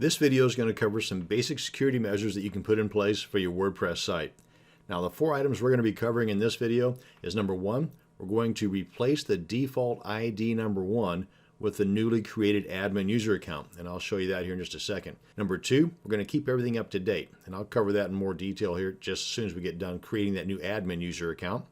This video is going to cover some basic security measures that you can put in place for your WordPress site. Now, the 4 items we're going to be covering in this video is number 1, we're going to replace the default ID number 1 with the newly created admin user account, and I'll show you that here in just a second. Number 2, we're going to keep everything up to date, and I'll cover that in more detail here just as soon as we get done creating that new admin user account.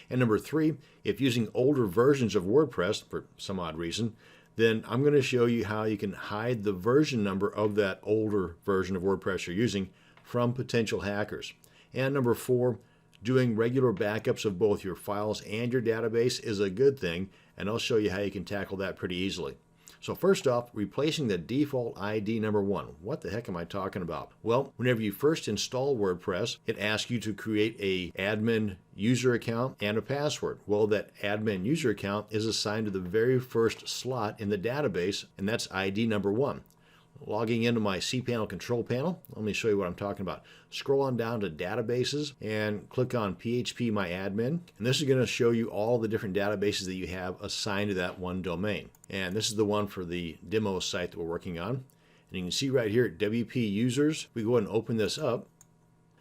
And number 3, if using older versions of WordPress for some odd reason, then I'm going to show you how you can hide the version number of that older version of WordPress you're using from potential hackers. And number 4, doing regular backups of both your files and your database is a good thing, and I'll show you how you can tackle that pretty easily. So first off, replacing the default ID number 1. What the heck am I talking about? Well, whenever you first install WordPress, it asks you to create a admin user account and a password. Well, that admin user account is assigned to the very first slot in the database, and that's ID number 1. Logging into my cPanel control panel, let me show you what I'm talking about. Scroll on down to databases and click on PHP My Admin, and this is going to show you all the different databases that you have assigned to that one domain. And this is the one for the demo site that we're working on. And you can see right here at WP Users, we go ahead and open this up.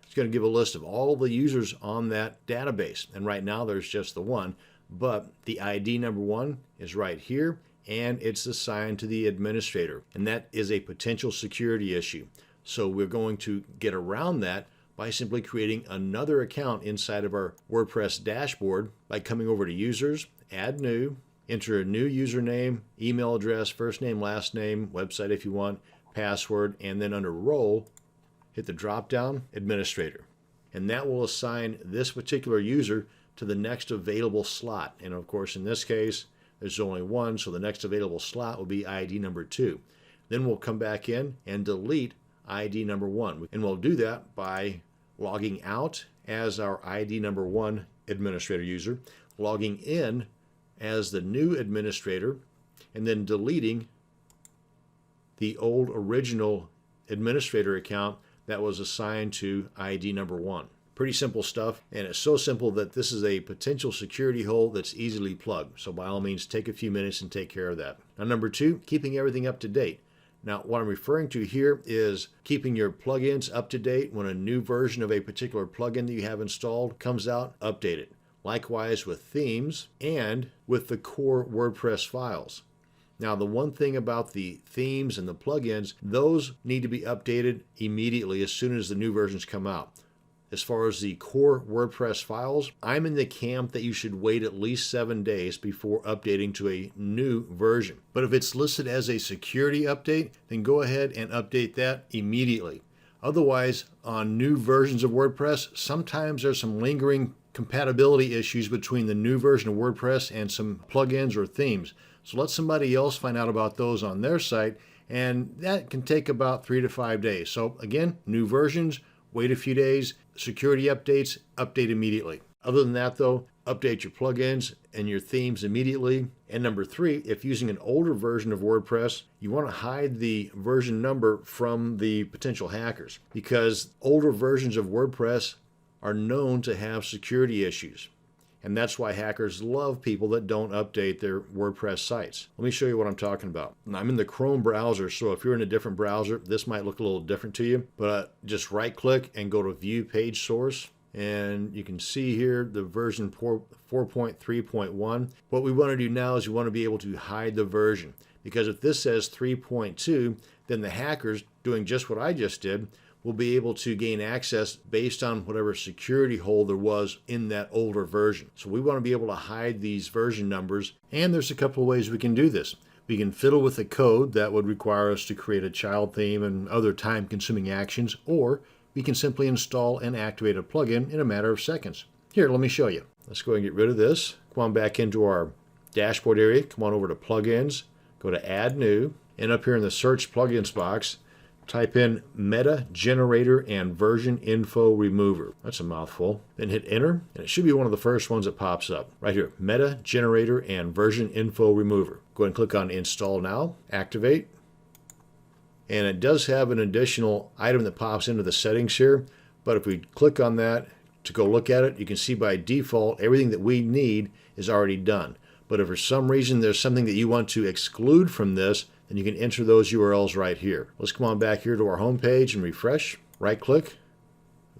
It's going to give a list of all the users on that database, and right now there's just the one, but the ID number 1 is right here, and it's assigned to the administrator, and that is a potential security issue. So we're going to get around that by simply creating another account inside of our WordPress dashboard by coming over to Users, Add New, enter a new username, email address, first name, last name, website if you want, password, and then under Role, hit the drop down, Administrator. And that will assign this particular user to the next available slot. And of course, in this case, there's only one, so the next available slot will be ID number 2. Then we'll come back in and delete ID number 1. And we'll do that by logging out as our ID number 1 administrator user, logging in as the new administrator, and then deleting the old original administrator account that was assigned to ID number 1. Pretty simple stuff, and it's so simple that this is a potential security hole that's easily plugged. So by all means, take a few minutes and take care of that. Now, number 2, keeping everything up to date. Now, what I'm referring to here is keeping your plugins up to date. When a new version of a particular plugin that you have installed comes out, update it. Likewise with themes and with the core WordPress files. Now, the one thing about the themes and the plugins, those need to be updated immediately as soon as the new versions come out. As far as the core WordPress files, I'm in the camp that you should wait at least 7 days before updating to a new version. But if it's listed as a security update, then go ahead and update that immediately. Otherwise, on new versions of WordPress, sometimes there's some lingering compatibility issues between the new version of WordPress and some plugins or themes. So let somebody else find out about those on their site, and that can take about 3 to 5 days. So again, new versions, wait a few days. Security updates, update immediately. Other than that though, update your plugins and your themes immediately. And number 3, if using an older version of WordPress, you want to hide the version number from the potential hackers, because older versions of WordPress are known to have security issues. And that's why hackers love people that don't update their WordPress sites. Let me show you what I'm talking about. I'm in the Chrome browser, so if you're in a different browser, this might look a little different to you. But just right click and go to View Page Source. And you can see here the version 4.3.1. What we want to do now is we want to be able to hide the version. Because if this says 3.2, then the hackers, doing just what I just did, will be able to gain access based on whatever security hole there was in that older version. So we want to be able to hide these version numbers, and there's a couple of ways we can do this. We can fiddle with the code that would require us to create a child theme and other time-consuming actions, or we can simply install and activate a plugin in a matter of seconds. Here, let me show you. Let's go and get rid of this. Come on back into our dashboard area, come on over to Plugins, go to Add New, and up here in the Search Plugins box, type in Meta Generator and Version Info Remover. That's a mouthful. Then hit Enter, and it should be one of the first ones that pops up. Right here, Meta Generator and Version Info Remover. Go ahead and click on Install Now, Activate. And it does have an additional item that pops into the settings here, but if we click on that to go look at it, you can see by default everything that we need is already done. But if for some reason there's something that you want to exclude from this, and you can enter those URLs right here. Let's come on back here to our home page and refresh. Right click,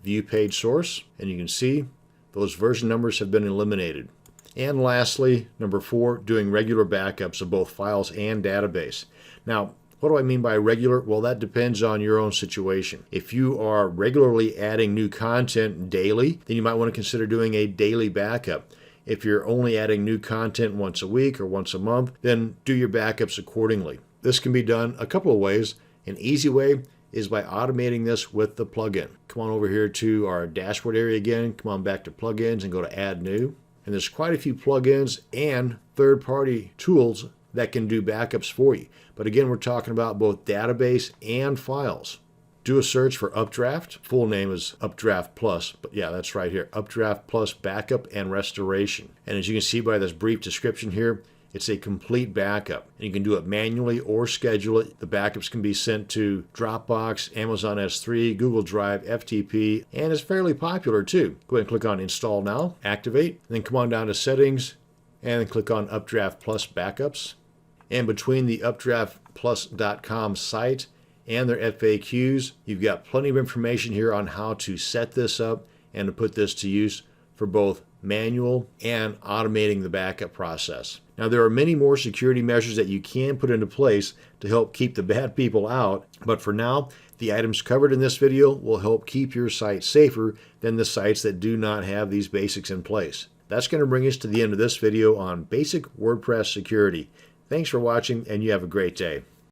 view page source, and you can see those version numbers have been eliminated. And lastly, number 4, doing regular backups of both files and database. Now, what do I mean by regular? Well, that depends on your own situation. If you are regularly adding new content daily, then you might want to consider doing a daily backup. If you're only adding new content once a week or once a month, then do your backups accordingly. This can be done a couple of ways. An easy way is by automating this with the plugin. Come on over here to our dashboard area again. Come on back to plugins and go to add new. And there's quite a few plugins and third-party tools that can do backups for you. But again, we're talking about both database and files. Do a search for Updraft. Full name is Updraft Plus, but yeah, that's right here. Updraft Plus Backup and Restoration. And as you can see by this brief description here, it's a complete backup. And you can do it manually or schedule it. The backups can be sent to Dropbox, Amazon S3, Google Drive, FTP, and it's fairly popular too. Go ahead and click on Install Now, Activate, and then come on down to Settings, and then click on Updraft Plus Backups. And between the updraftplus.com site and their FAQs, you've got plenty of information here on how to set this up and to put this to use for both manual and automating the backup process. Now, there are many more security measures that you can put into place to help keep the bad people out, but for now, the items covered in this video will help keep your site safer than the sites that do not have these basics in place. That's going to bring us to the end of this video on basic WordPress security. Thanks for watching, and you have a great day.